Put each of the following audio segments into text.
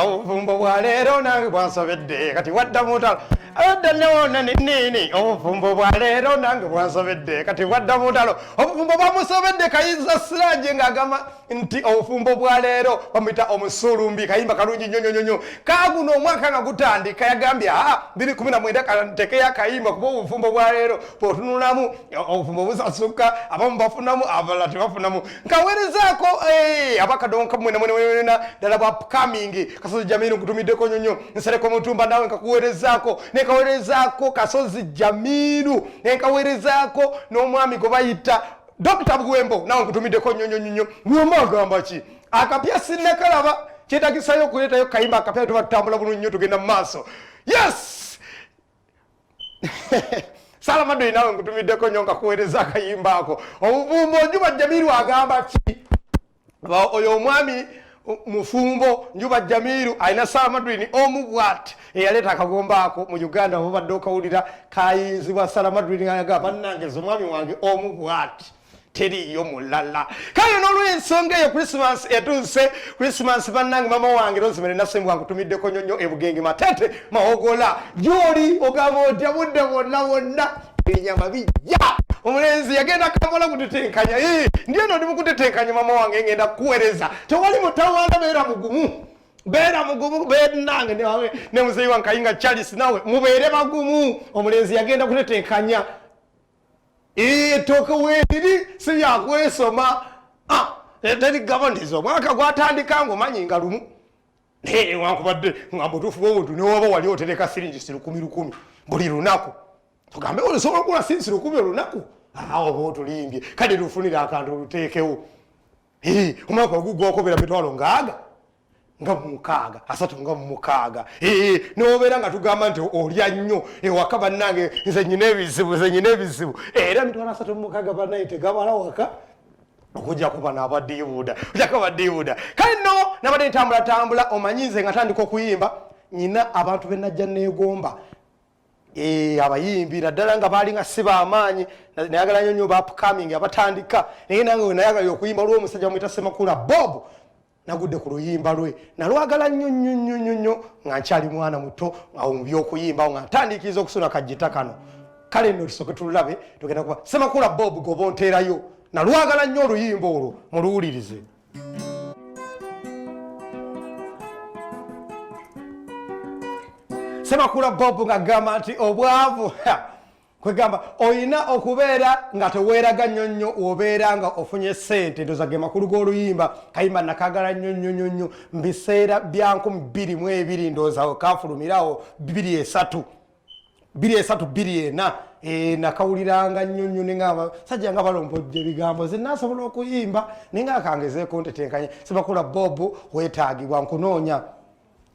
obufumbo bwa leero nange bwansobedde kati waddamu ntalo adda newona nini obufumbo bwa leero nange bwansobedde kati waddamu ntalo obufumbo bwamusobedde Kayinza Siraje ng'agamba nti obufumbo bwa leero bamuyita omusulumbi kayimba kalungi nnyo kaguno omwaka nga gutandika yagambye 2019 kantekeyo akayimba kuba obufumbo bwa leero bw'otunulamu obufumbo busasuka abamu bafunamu abalala tebafunamu nkaweerezaako abakadongo mwena ddala bwa upcoming Kasozi Jamiru nkutumiddeko nnyo nsereko mutumba nawe nkakuweerezaako nekaweerezaako Kasozi Jamiru nkaweerezaako n'omwami gwe bayita Dr. Bugwembo nawe nkutumiddeko nnyo Bugwembo agamba ki akapya sinnakalaba kyetagisayo okuleetayo kayimba akapya tuba tutambula bulungi nnyo tugenda mu maaso yes Salamadwe nawe nkutumiddeko nnyo nkakuweereza akayimba ako obufumbo Njuba Jamiru agamba ki oyo omwami mufumbo Njuba Jamiru alina Salamadwini omubwat eyaleeta akagomba ako mu Uganda obadde okawulira kayinzibwa Salamadwini agamba bannange omwami wange omubwat teriyo mulala kale n'olw'ensonga eyo Christmas etuuse Christmas bannange mama wange Rosemary Nasembu wankutumiddeko nnyo ebugenge Matete Mawogola gy'oli ogamba otya budde bwonna enyama bijja omulenzi yagenda Kampala kututenkanya ndiyo ndi mukutetenkanya mama wange ngenda kuweereza tewali mutawaana beera mugumu bennange ne muzeyi wa Nkayinga Charles nawe mubeere bagumu omulenzi yagenda kutetenkanya toka weeri si byakwesoma teri gavanizo omwaka gwatandika ng'omanyi nga lumu wankubadde nga butuufu bwobuntu newaba wali otereka siringi lukumi buli lunaku tugambe osobola okugula siringi 10 olunaku oba otulimbye kale lufunire akantu oluteekewo omwaka ogugwakobera mitwalo nga mukaaga asatu nga mukaaga n'obeera nga tugamba nti olya nnyo ewaka bannange nze nyina ebizibu era mitwalo 3 mukaaga bannaye tegabala waka okujja kuba n'abadiibuuda kale nno nabadde ntambula omanyi nze nga tandika okuyimba nyina abantu benajja neegomba abayimbi naddala nga baali nga si b'amaanyi nayagala nnyo ba upcoming abatandika naye nange we nayagala okuyimba lw'omusajja bamuyita Semakula Bob nagudde ku luyimba lwe nalwagala nnyo nga nkyali mwana muto awo mu by'okuyimba nga ntandikiriza okusuna kajjita kano kale nno tusooke tululabe tugenda kuba Semakula Bob goba onteerayo nalwagala nnyo oluyimba olwo muluwulirize Semakula Bob ng'agamba nti obwavu kwegamba oyina okubeera nga teweeraga nnyo obeera nga ofunye ssente ndoza ge makulu g'oluyimba kayimba nakagala nnyo mu biseera bya 2022 ndowooza kafulumirawo 23 nakawuliranga nnyo nengamba sajja nga balompojja ebigambo ze nasobola okuyimba nenga akangezeeko ntetenkanye Semakula Bob weetaagibwa nkunoonya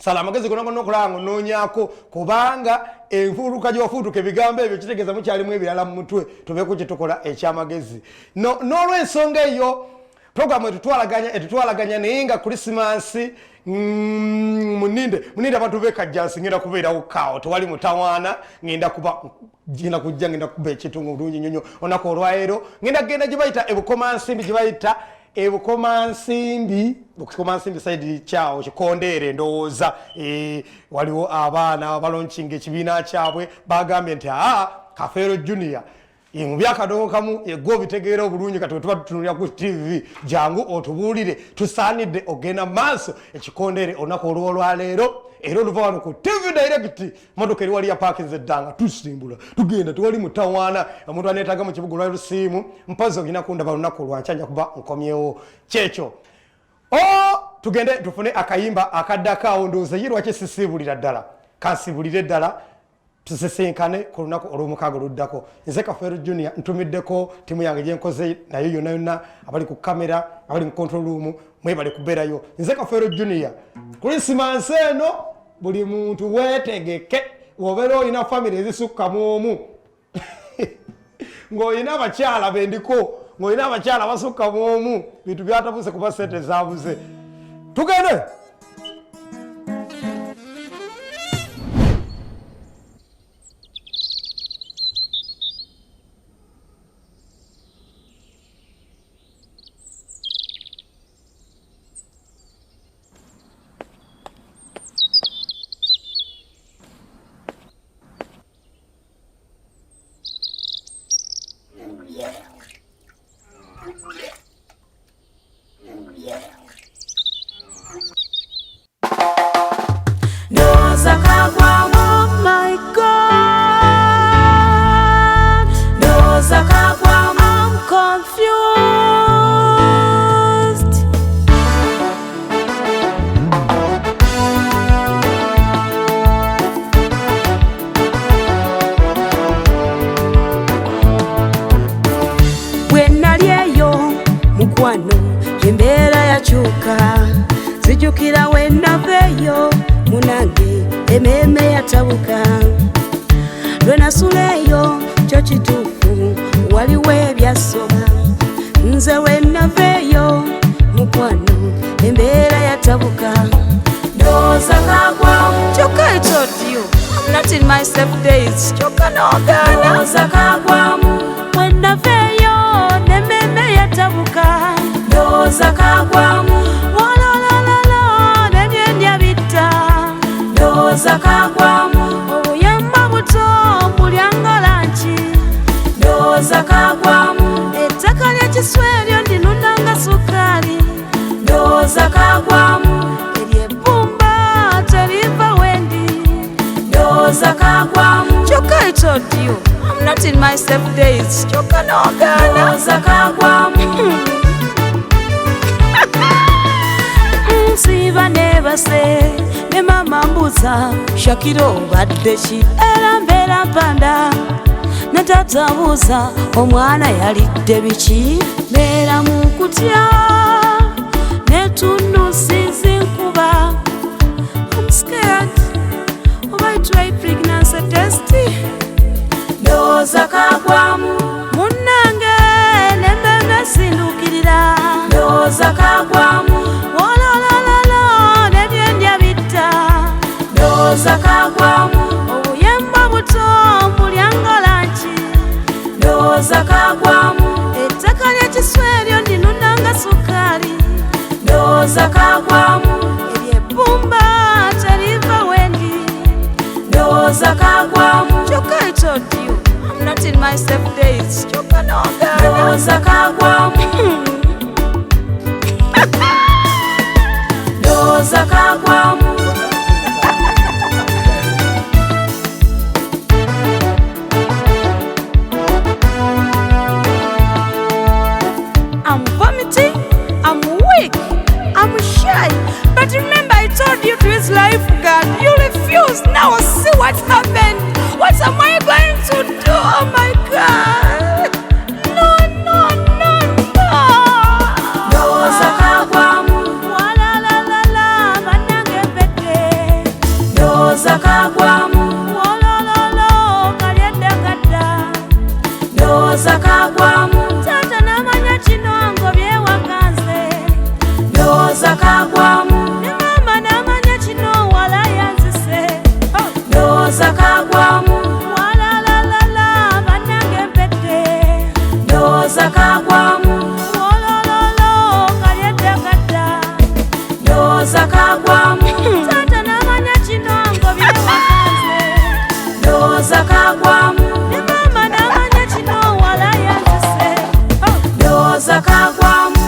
sala amagezi gonna okulanga onoonyako kubanga enfuuluka gy'ofuutuka ebigambo ebyo kitegeeza mukyalimu ebirala mu mutwe tubeeko kye tukola ekyamagezi n'olw'ensonga eyo programu etutwalaganya naye nga Krismasi muninde abantu bekajjansi ngenda kubeerawo kaawo tewali mutawaana ngenda kuba ekitungo bulungi nnyo onako olwaleero ngenda kugenda gye bayita ebukomansimbi gye bayita ebukomansimbi saidi kyawo Kikondeere ndowooza waliwo abaana abalonkinga ekibiina kyabwe bagambye nti Kafeero Junior mu byakadongo kamu yegwe obitegeera obulungi kati tuba tutunulira ku TV jangu otubuulire tusaanidde ogenda maaso Ekikondeere olunaku olwaleero era oluva wano ku TV direct motoka eri wali ya parkinze eddanga tusimbula tugenda tewali mutawaana omuntu aneetaaga mu kibuga olwa lusiimu mpazi ogina kundaba lunaku lwankyanja kuba nkomyewo kyekyo tugende tufune akayimba akaddakaawo ndowooza ye lwaki sisiibulira ddala kansibulire ddala tusesenkane ku lunaku olw'omukaaga oluddako nze Kafeero Junior ntumiddeko timu yange gyenkoze naye yonna abali ku kamera abali mu control room mwebale kubeerayo nze Kafeero Junior Christmas eno buli muntu weetegeke wobeera olina famire ezisukka mu omu ng'olina abakyala bendiko ng'olina abakyala basukka mu omu bintu byatabuse kuba sente zaabuze tugende Doza kagwamu, oh my God. Doza kagwamu, I'm confused. Bwenalyeyo mukwano embeera yakyuka, zijjukira wennaveeyo munange emmeeme yatabuka. Lwe nasuleeyo kyo kituufu, waliwo ebyasoba. Nze wennaveeyo mukwano embeera yatabuka. Ndowooza kagwamu, kyokka I told you I'm not in my safe days. Kyokka n'ogaana. Ndowooza kagwamu, wennaveeyo n'emmeeme yatabuka. Ndowooza kagwamu, wololololo n'ebyendya bitta. Ndowooza kagwamu, obuyamba buto bulyanga lanki. Ndowooza kagwamu, ettaka ly'ekisweryo ndinunanga sukaali. Ndowooza kagwamu, ery'ebbumba teriva wendi. Ndowooza kagwamu, kyokka I told you I'm not in my safe days. Kyokka n'ogaana. Ndowooza kagwamu. Nsiiba nebase ne mama mbuuza Shakira obadde ki, era mbeera mpanda. Ne taata buuza omwana yalidde biki, mbeera mu kutya ne tunusiza enkuba. I'm scared. Oba try pregnancy test. Ndowooza kagwamu, munnange n'emmeeme sindukirira. Ndowooza kagwamu, wololololo n'ebyendya bitta. Ndowooza kagwamu, obuyamba buto bulyanga lanki. Ndowooza kagwamu, ettaka ly'ekisweryo ndinunanga sukaali. Ndowooza kagwamu, ery'ebbumba teriva wendi. Ndowooza kagwamu, kyokka I told you I'm not in my safe days. Kyokka n'ogaana. Ndowooza kagwamu. Ndowooza kagwamu. I'm vomiting, I'm weak, I'm shy. But remember I told you to his lifeguard. You refused. Now see what happened. What am I going to do? Oh my God. No, no, no, no. Ndowooza kagwamu, walalalala bannange mpedde. Ndowooza kagwamu, wolololo kalyedde kadda. Ndowooza kagwamu, taata n'amanya kino ngobye wakanze. Ndowooza kagwamu, ne mama n'amanya kino wala yanzise. Ndowooza kagwamu, walalalala bannange mpedde. Ndowooza kagwamu, wolololo kalyedde kadda. Ndowooza kagwamu, taata n'amanya kino ngobye wakanze. Ndowooza kagwamu, ne mama n'amanya kino wala yanzise. Ndowooza kagwamu.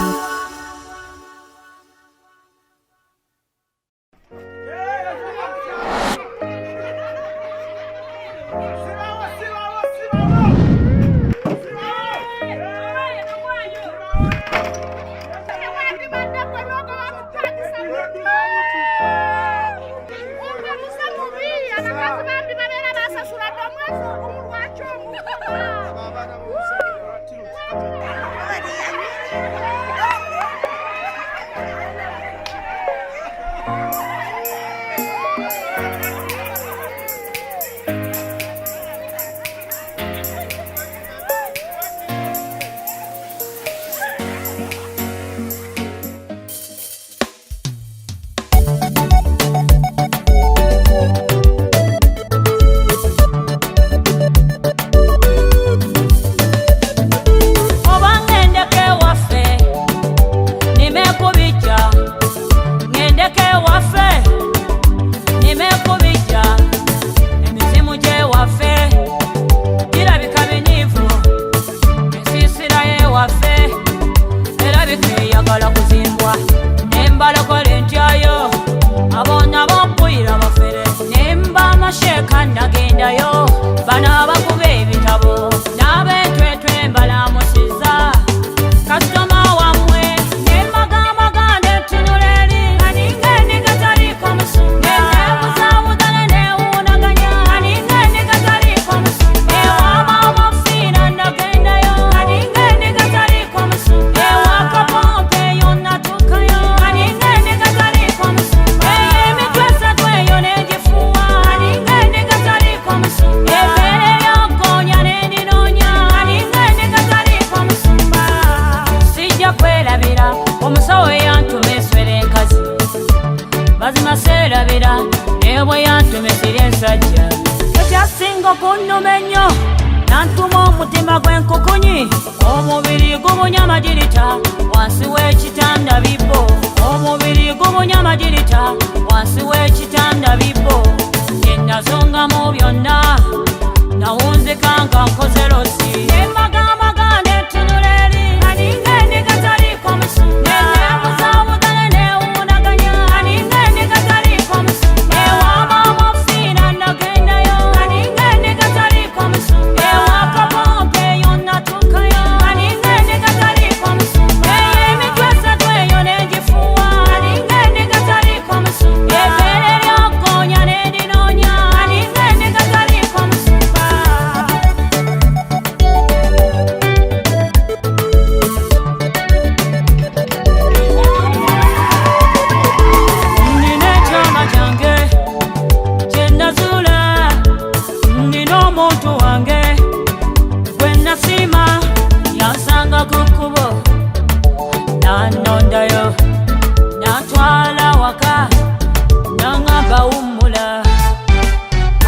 seerabira nebwe yantumizira ensajja ekyasinga kunnuma ennyo nantuma omutima gw'enkukunyi omubiri gubunya amagirita wansi w'ekitanda bibbo omubiri gubunya amagirita wansi w'ekitanda bibbo yenazongamu byonna nawunzika nga nkoze losi embagamaga netunula eri aninga endigataliiko musumba neneebuzabuzane newunaganya aninga endigataliiko musumba ewamama ofiina nagendayo aninga endigataliiko musumba ewakabompe eyo natukayo aninga endigataliiko musumba eyemitwe esatu eyo negifuwa aninga endigataliiko musumba ebeere lyokonya nedinoonya aninga endigataliiko musumba nina ekyama kyange kyenazula nina omuntu wange gwe nasiima yansanga ku kkubo nanondayo natwala waka naŋŋamba wummula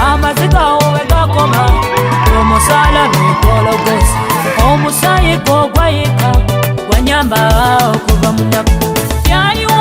amaziga awo we gakoma omusaala bekwologosa omusaayi gwogwayika gwanyamba okuva mu nnaku yayiwa